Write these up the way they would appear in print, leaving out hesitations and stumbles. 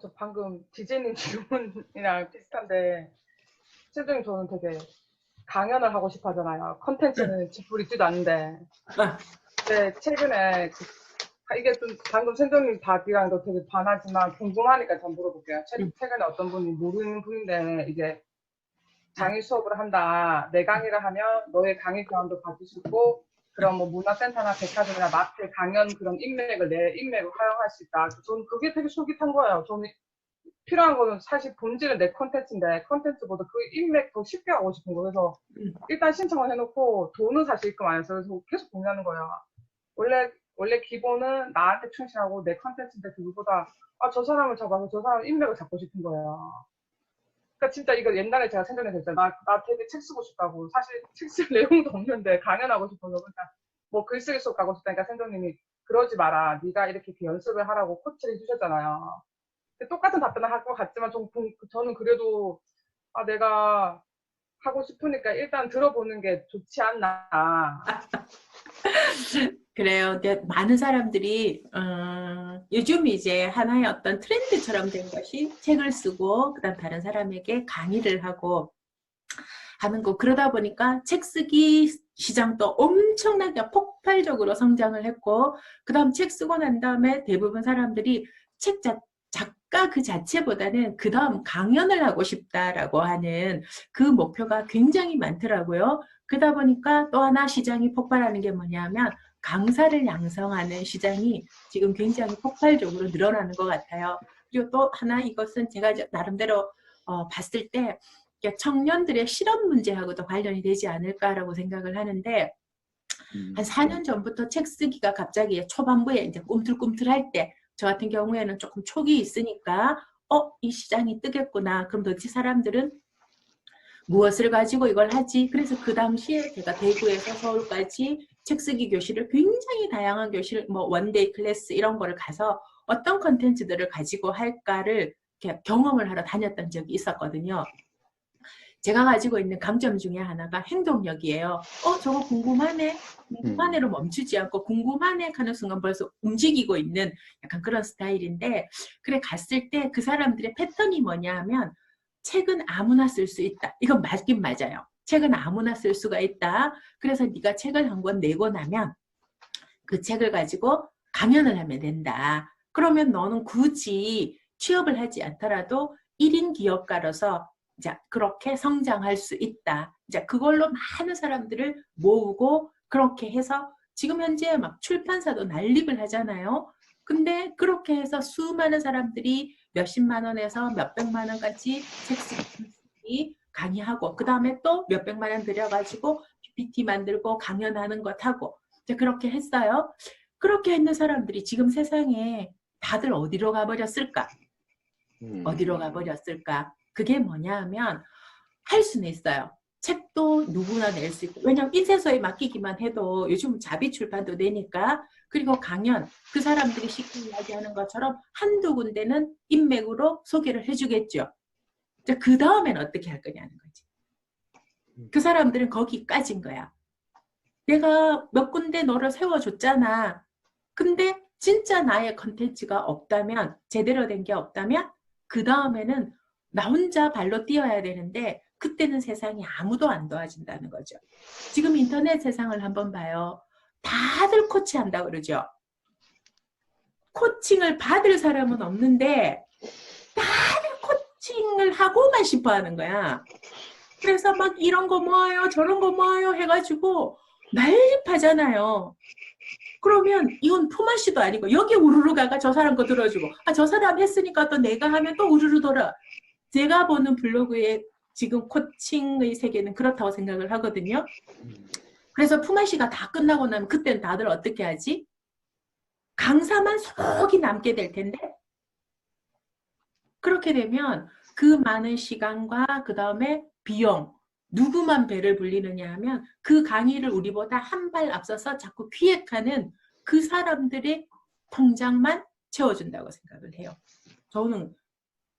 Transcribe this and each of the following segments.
저 방금 디제이님 질문이랑 비슷한데, 실제로 저는 되게 강연을 하고 싶어 하잖아요. 응. 컨텐츠는 쥐뿌리지도 않는데. 아, 근데 최근에 이게 좀 방금 선생님 답이랑도 되게 반하지만 궁금하니까 좀 물어볼게요. 응. 최근에 어떤 분이 모르는 분인데 이제 아, 강의 수업을 한다. 내 강의를 하면 너의 강의 교환도 받을 수 있고 그런 뭐 문화센터나 백화점이나 마트 강연 그런 인맥을 내 인맥을 활용할 수 있다. 저는 그게 되게 솔깃한 거예요. 저는 필요한 거는 사실 본질은 내 컨텐츠인데 컨텐츠보다 그 인맥 더 쉽게 하고 싶은 거. 그래서 응. 일단 신청을 해놓고 돈은 사실 입금 안 했어요. 그래서 계속 고민하는 거예요. 원래 기본은 나한테 충실하고 내 컨텐츠인데 그거보다 저 사람을 잡아서 저 사람 인맥을 잡고 싶은 거예요. 그러니까 진짜 이거 옛날에 제가 생각이 됐어요. 나 되게 책 쓰고 싶다고. 사실 책 쓸 내용도 없는데 강연하고 싶어서 그러니까 뭐 글쓰기 수업 가고 싶다니까 선생님이 그러지 마라. 네가 이렇게 연습을 하라고 코치를 해주셨잖아요. 똑같은 답변을 할 것 같지만 저는 그래도 내가 하고 싶으니까 일단 들어보는 게 좋지 않나. 그래요. 근데 많은 사람들이 요즘 이제 하나의 어떤 트렌드처럼 된 것이 책을 쓰고 그다음 다른 사람에게 강의를 하고 하는 거. 그러다 보니까 책 쓰기 시장도 엄청나게 폭발적으로 성장을 했고 그다음 책 쓰고 난 다음에 대부분 사람들이 작가 그 자체보다는 그다음 강연을 하고 싶다라고 하는 그 목표가 굉장히 많더라고요. 그러다 보니까 또 하나 시장이 폭발하는 게 뭐냐면 강사를 양성하는 시장이 지금 굉장히 폭발적으로 늘어나는 것 같아요. 그리고 또 하나 이것은 제가 나름대로 봤을 때 청년들의 실업 문제하고도 관련이 되지 않을까라고 생각을 하는데 한 4년 전부터 책 쓰기가 갑자기 초반부에 이제 꿈틀꿈틀할 때 저 같은 경우에는 조금 촉이 있으니까 이 시장이 뜨겠구나. 그럼 도대체 사람들은 무엇을 가지고 이걸 하지? 그래서 그 당시에 제가 대구에서 서울까지 책 쓰기 교실을 굉장히 다양한 교실, 뭐 원데이 클래스 이런 거를 가서 어떤 컨텐츠들을 가지고 할까를 이렇게 경험을 하러 다녔던 적이 있었거든요. 제가 가지고 있는 강점 중에 하나가 행동력이에요. 저거 궁금하네. 궁금하네로 멈추지 않고 궁금하네 하는 순간 벌써 움직이고 있는 약간 그런 스타일인데 그래 갔을 때 그 사람들의 패턴이 뭐냐 하면 책은 아무나 쓸 수 있다. 이건 맞긴 맞아요. 책은 아무나 쓸 수가 있다. 그래서 네가 책을 한 권 내고 나면 그 책을 가지고 강연을 하면 된다. 그러면 너는 굳이 취업을 하지 않더라도 1인 기업가로서 이제 그렇게 성장할 수 있다. 이제 그걸로 많은 사람들을 모으고 그렇게 해서 지금 현재 막 출판사도 난립을 하잖아요. 근데 그렇게 해서 수많은 사람들이 몇십만 원에서 몇백만 원까지 책 쓰기 강의하고 그 다음에 또 몇백만 원 들여가지고 PPT 만들고 강연하는 것 하고 이제 그렇게 했어요. 그렇게 했는 사람들이 지금 세상에 다들 어디로 가버렸을까? 어디로 가버렸을까? 그게 뭐냐 하면 할 수는 있어요. 책도 누구나 낼 수 있고 왜냐하면 인쇄소에 맡기기만 해도 요즘 자비 출판도 내니까 그리고 강연 그 사람들이 쉽게 이야기하는 것처럼 한두 군데는 인맥으로 소개를 해주겠죠. 그 다음엔 어떻게 할 거냐는 거지. 그 사람들은 거기까지인 거야. 내가 몇 군데 너를 세워줬잖아. 근데 진짜 나의 컨텐츠가 없다면 제대로 된 게 없다면 그 다음에는 나 혼자 발로 뛰어야 되는데 그때는 세상이 아무도 안 도와준다는 거죠. 지금 인터넷 세상을 한번 봐요. 다들 코치한다 그러죠. 코칭을 받을 사람은 없는데 다들 코칭을 하고만 싶어 하는 거야. 그래서 막 이런 거 뭐예요 저런 거 뭐예요 해가지고 난립하잖아요. 그러면 이건 품앗이도 아니고 여기 우르르 가가 저 사람 거 들어주고 저 사람 했으니까 또 내가 하면 또 우르르 돌아. 제가 보는 블로그의 지금 코칭의 세계는 그렇다고 생각을 하거든요. 그래서 품앗이가 다 끝나고 나면 그때는 다들 어떻게 하지? 강사만 속이 남게 될 텐데 그렇게 되면 그 많은 시간과 그 다음에 비용 누구만 배를 불리느냐 하면 그 강의를 우리보다 한 발 앞서서 자꾸 기획하는 그 사람들의 통장만 채워준다고 생각을 해요. 저는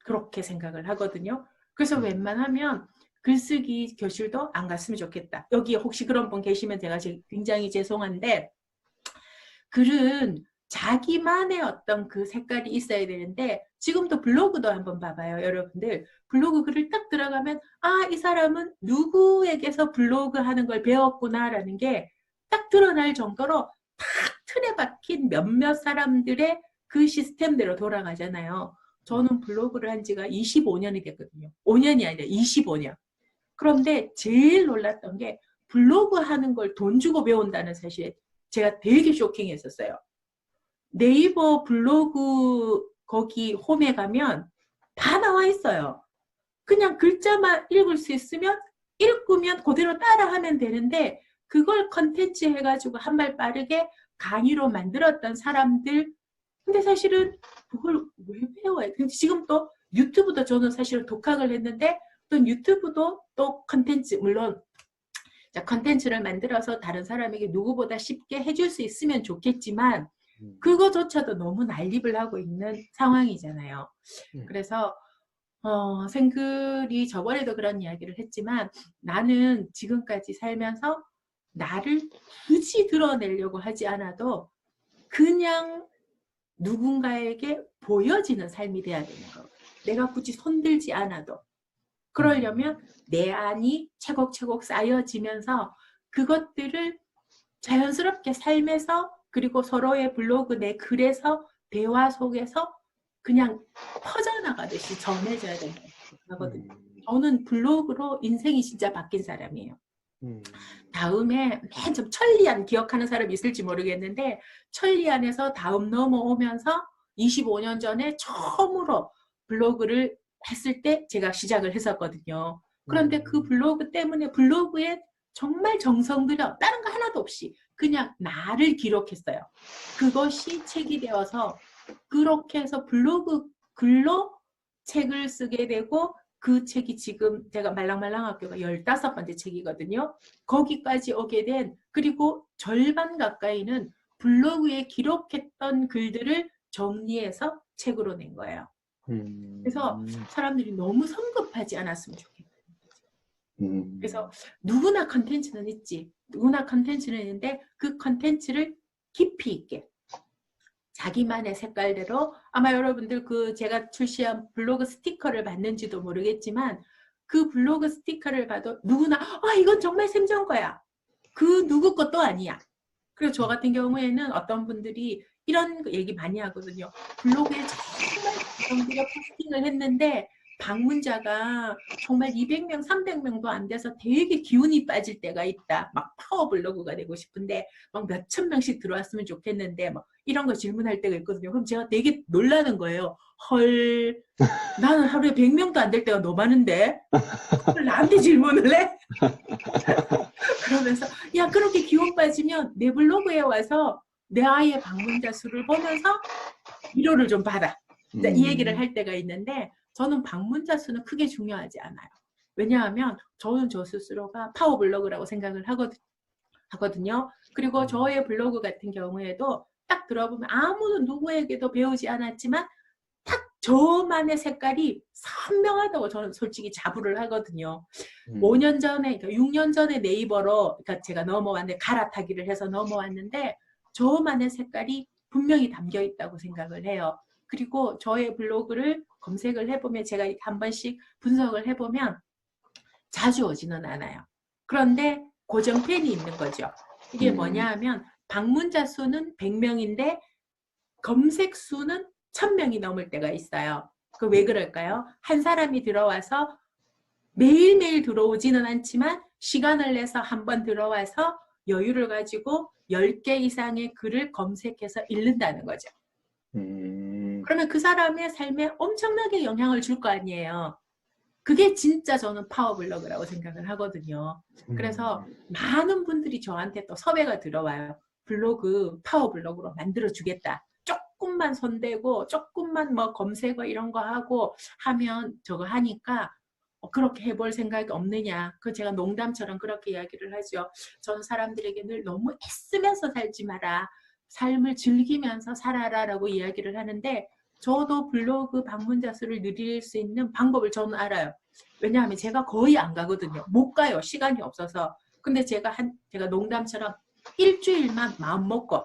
그렇게 생각을 하거든요. 그래서 웬만하면 글쓰기 교실도 안 갔으면 좋겠다. 여기 혹시 그런 분 계시면 제가 굉장히 죄송한데 글은 자기만의 어떤 그 색깔이 있어야 되는데 지금도 블로그도 한번 봐봐요. 여러분들 블로그 글을 딱 들어가면 아, 이 사람은 누구에게서 블로그 하는 걸 배웠구나라는 게 딱 드러날 정도로 탁 틀에 박힌 몇몇 사람들의 그 시스템대로 돌아가잖아요. 저는 블로그를 한 지가 25년이 됐거든요. 5년이 아니라 25년. 그런데 제일 놀랐던 게 블로그 하는 걸 돈 주고 배운다는 사실에 제가 되게 쇼킹했었어요. 네이버 블로그 거기 홈에 가면 다 나와 있어요. 그냥 글자만 읽을 수 있으면 읽으면 그대로 따라하면 되는데 그걸 컨텐츠 해가지고 한 발 빠르게 강의로 만들었던 사람들. 근데 사실은 그걸 왜 배워요? 근데 지금 또 유튜브도 저는 사실은 독학을 했는데 또 유튜브도 또 컨텐츠, 물론 컨텐츠를 만들어서 다른 사람에게 누구보다 쉽게 해줄 수 있으면 좋겠지만 그거조차도 너무 난립을 하고 있는 상황이잖아요. 그래서 생글이 저번에도 그런 이야기를 했지만 나는 지금까지 살면서 나를 굳이 드러내려고 하지 않아도 그냥 누군가에게 보여지는 삶이 돼야 되는 거. 내가 굳이 손들지 않아도. 그러려면 내 안이 차곡차곡 쌓여지면서 그것들을 자연스럽게 삶에서 그리고 서로의 블로그 내 글에서 대화 속에서 그냥 퍼져나가듯이 전해져야 되는 거거든요. 저는 블로그로 인생이 진짜 바뀐 사람이에요. 다음에 맨 좀 천리안 기억하는 사람이 있을지 모르겠는데 천리안에서 다음 넘어오면서 25년 전에 처음으로 블로그를 했을 때 제가 시작을 했었거든요. 그런데 그 블로그 때문에 블로그에 정말 정성 들여 다른 거 하나도 없이 그냥 나를 기록했어요. 그것이 책이 되어서 그렇게 해서 블로그 글로 책을 쓰게 되고 그 책이 지금 제가 말랑말랑학교가 15번째 책이거든요. 거기까지 오게 된 그리고 절반 가까이는 블로그에 기록했던 글들을 정리해서 책으로 낸 거예요. 그래서 사람들이 너무 성급하지 않았으면 좋겠어요. 그래서 누구나 컨텐츠는 있지. 누구나 컨텐츠는 있는데 그 컨텐츠를 깊이 있게 자기만의 색깔대로 아마 여러분들 그 제가 출시한 블로그 스티커를 봤는지도 모르겠지만 그 블로그 스티커를 봐도 누구나 아 이건 정말 샘정 거야. 그 누구 것도 아니야. 그리고 저 같은 경우에는 어떤 분들이 이런 얘기 많이 하거든요. 블로그에 정말 정부가 포스팅을 했는데 방문자가 정말 200명, 300명도 안 돼서 되게 기운이 빠질 때가 있다. 막 파워 블로그가 되고 싶은데 막 몇천 명씩 들어왔으면 좋겠는데 막 이런 거 질문할 때가 있거든요. 그럼 제가 되게 놀라는 거예요. 헐, 나는 하루에 100명도 안 될 때가 너무 많은데 그걸 나한테 질문을 해? 그러면서 야 그렇게 기운 빠지면 내 블로그에 와서 내 아이의 방문자 수를 보면서 위로를 좀 받아. 이 얘기를 할 때가 있는데 저는 방문자 수는 크게 중요하지 않아요. 왜냐하면 저는 저 스스로가 파워 블로그라고 생각을 하거든요. 그리고 저의 블로그 같은 경우에도 딱 들어보면 아무도 누구에게도 배우지 않았지만 딱 저만의 색깔이 선명하다고 저는 솔직히 자부를 하거든요. 5년 전에, 그러니까 6년 전에 네이버로 그러니까 제가 넘어왔는데 갈아타기를 해서 넘어왔는데 저만의 색깔이 분명히 담겨 있다고 생각을 해요. 그리고 저의 블로그를 검색을 해보면 제가 한 번씩 분석을 해보면 자주 오지는 않아요. 그런데 고정 팬이 있는 거죠. 이게 뭐냐 하면 방문자 수는 100명인데 검색 수는 1000명이 넘을 때가 있어요. 그 왜 그럴까요? 한 사람이 들어와서 매일매일 들어오지는 않지만 시간을 내서 한번 들어와서 여유를 가지고 10개 이상의 글을 검색해서 읽는다는 거죠. 그러면 그 사람의 삶에 엄청나게 영향을 줄 거 아니에요. 그게 진짜 저는 파워블로그라고 생각을 하거든요. 그래서 많은 분들이 저한테 또 섭외가 들어와요. 블로그 파워블로그로 만들어주겠다. 조금만 손대고 조금만 뭐 검색어 이런 거 하고 하면 저거 하니까 그렇게 해볼 생각이 없느냐. 그 제가 농담처럼 그렇게 이야기를 하죠. 저는 사람들에게 늘 너무 애쓰면서 살지 마라. 삶을 즐기면서 살아라라고 이야기를 하는데 저도 블로그 방문자 수를 늘릴 수 있는 방법을 저는 알아요. 왜냐하면 제가 거의 안 가거든요. 못 가요. 시간이 없어서. 근데 제가 농담처럼 일주일만 마음 먹고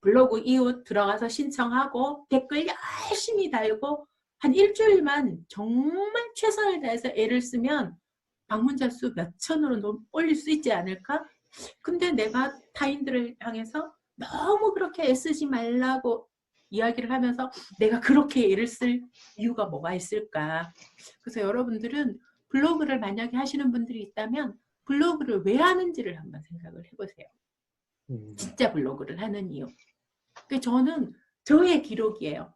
블로그 이웃 들어가서 신청하고 댓글 열심히 달고 한 일주일만 정말 최선을 다해서 애를 쓰면 방문자 수 몇 천으로 올릴 수 있지 않을까? 근데 내가 타인들을 향해서 너무 그렇게 애쓰지 말라고 이야기를 하면서 내가 그렇게 애를 쓸 이유가 뭐가 있을까? 그래서 여러분들은 블로그를 만약에 하시는 분들이 있다면 블로그를 왜 하는지를 한번 생각을 해보세요. 진짜 블로그를 하는 이유. 저는 저의 기록이에요.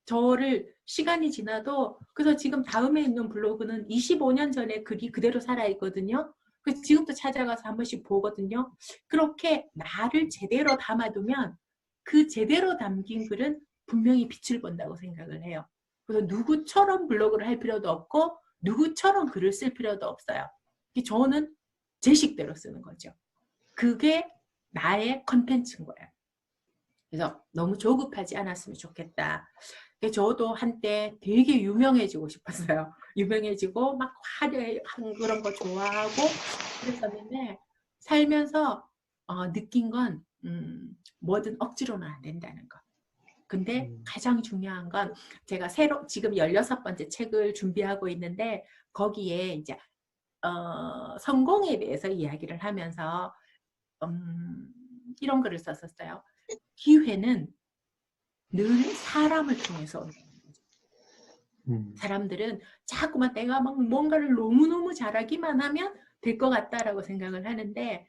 저를 시간이 지나도 그래서 지금 다음에 있는 블로그는 25년 전에 글이 그대로 살아있거든요. 그래서 지금도 찾아가서 한 번씩 보거든요. 그렇게 나를 제대로 담아두면 그 제대로 담긴 글은 분명히 빛을 본다고 생각을 해요. 그래서 누구처럼 블로그를 할 필요도 없고 누구처럼 글을 쓸 필요도 없어요. 저는 제 식대로 쓰는 거죠. 그게 나의 컨텐츠인 거예요. 그래서 너무 조급하지 않았으면 좋겠다. 저도 한때 되게 유명해지고 싶었어요. 유명해지고 막 화려한 그런 거 좋아하고 그랬었는데 살면서 느낀 건 뭐든 억지로는 안 된다는 거. 근데 가장 중요한 건 제가 지금 16번째 책을 준비하고 있는데 거기에 이제 성공에 대해서 이야기를 하면서 이런 글을 썼었어요. 기회는 늘 사람을 통해서 온다는 거죠. 사람들은 자꾸만 내가 막 뭔가를 너무너무 잘하기만 하면 될 것 같다라고 생각을 하는데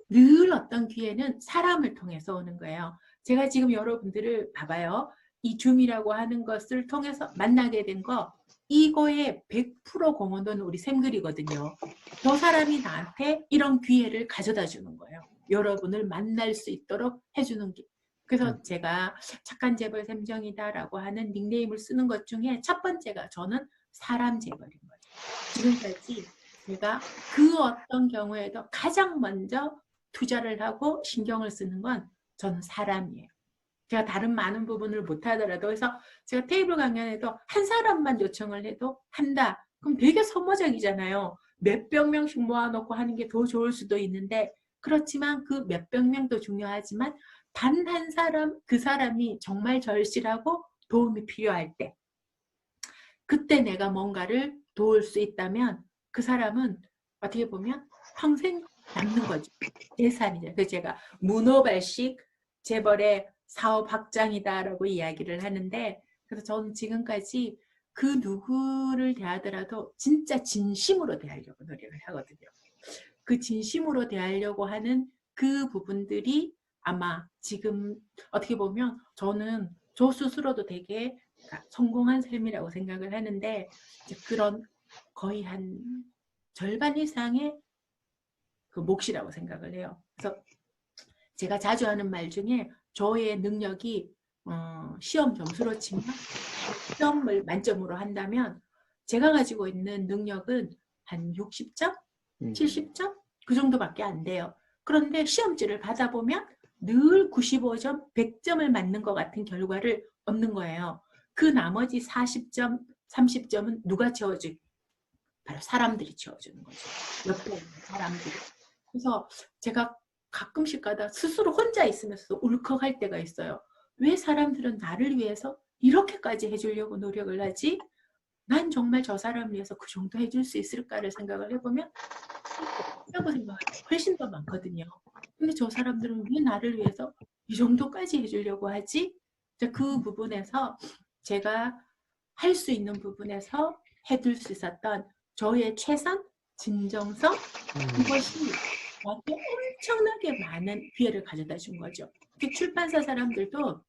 늘 어떤 기회는 사람을 통해서 오는 거예요. 제가 지금 여러분들을 봐봐요. 이 줌이라고 하는 것을 통해서 만나게 된 거 이거의 100% 공헌은 우리 샘글이거든요. 저 사람이 나한테 이런 기회를 가져다 주는 거예요. 여러분을 만날 수 있도록 해주는 게. 그래서 제가 착한 재벌 샘정이다라고 하는 닉네임을 쓰는 것 중에 첫 번째가 저는 사람 재벌인 거죠. 지금까지 제가 그 어떤 경우에도 가장 먼저 투자를 하고 신경을 쓰는 건 저는 사람이에요. 제가 다른 많은 부분을 못하더라도 그래서 제가 테이블 강연에도 한 사람만 요청을 해도 한다. 그럼 되게 소모적이잖아요. 몇백 명씩 모아놓고 하는 게 더 좋을 수도 있는데 그렇지만 그 몇백 명도 중요하지만 단 한 사람, 그 사람이 정말 절실하고 도움이 필요할 때 그때 내가 뭔가를 도울 수 있다면 그 사람은 어떻게 보면 평생 남는 거죠. 재산이죠. 그래서 제가 문호발식 재벌의 사업 확장이다라고 이야기를 하는데 그래서 저는 지금까지 그 누구를 대하더라도 진짜 진심으로 대하려고 노력을 하거든요. 그 진심으로 대하려고 하는 그 부분들이 아마 지금 어떻게 보면 저는 저 스스로도 되게 성공한 삶이라고 생각을 하는데 그런 거의 한 절반 이상의 그 몫이라고 생각을 해요. 그래서 제가 자주 하는 말 중에 저의 능력이 시험 점수로 치면 시험을 만점으로 한다면 제가 가지고 있는 능력은 한 60점? 70점? 그 정도밖에 안 돼요. 그런데 시험지를 받아보면 늘 95점, 100점을 맞는 것 같은 결과를 얻는 거예요. 그 나머지 40점, 30점은 누가 채워줄까? 바로 사람들이 채워주는 거죠. 옆에 있는 사람들이. 그래서 제가 가끔씩 가다 스스로 혼자 있으면서 울컥할 때가 있어요. 왜 사람들은 나를 위해서 이렇게까지 해주려고 노력을 하지? 난 정말 저 사람을 위해서 그 정도 해줄 수 있을까를 생각을 해보면 없다고 생각하는 게 훨씬 더 많거든요. 근데 저 사람들은 왜 나를 위해서 이 정도까지 해주려고 하지? 그 부분에서 제가 할 수 있는 부분에서 해둘 수 있었던 저의 최선, 진정성 이것이 저한테 엄청나게 많은 기회를 가져다 준 거죠. 출판사 사람들도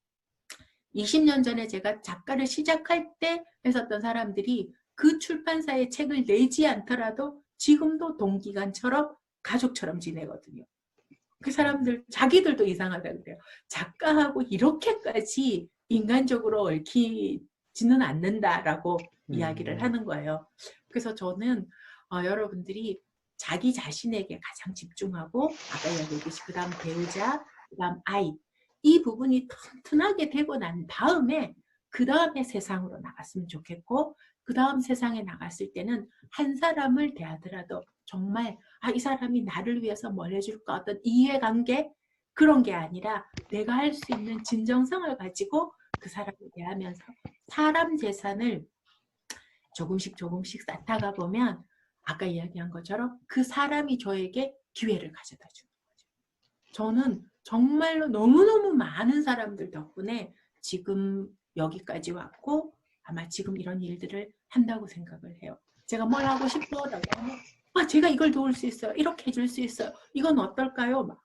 20년 전에 제가 작가를 시작할 때 했었던 사람들이 그 출판사의 책을 내지 않더라도 지금도 동기간처럼 가족처럼 지내거든요. 그 사람들 자기들도 이상하다고 그래요. 작가하고 이렇게까지 인간적으로 얽히지는 않는다라고 이야기를 하는 거예요. 그래서 저는 여러분들이 자기 자신에게 가장 집중하고 아까 이야기했듯이 그 다음 배우자, 그 다음 아이 이 부분이 튼튼하게 되고 난 다음에 그 다음에 세상으로 나갔으면 좋겠고 그 다음 세상에 나갔을 때는 한 사람을 대하더라도 정말 이 사람이 나를 위해서 뭘 해줄까 어떤 이해관계 그런 게 아니라 내가 할 수 있는 진정성을 가지고 그 사람을 대하면서 사람 재산을 조금씩 조금씩 쌓다가 보면 아까 이야기한 것처럼 그 사람이 저에게 기회를 가져다 주는 거죠. 저는 정말로 너무너무 많은 사람들 덕분에 지금 여기까지 왔고 아마 지금 이런 일들을 한다고 생각을 해요. 제가 뭘 하고 싶어라고 하면 제가 이걸 도울 수 있어요. 이렇게 해줄 수 있어요. 이건 어떨까요? 막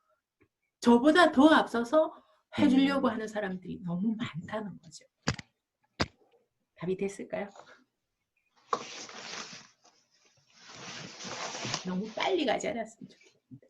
저보다 더 앞서서 해주려고 하는 사람들이 너무 많다는 거죠. 답이 됐을까요? 너무 빨리 가지 않았으면 좋겠습니다.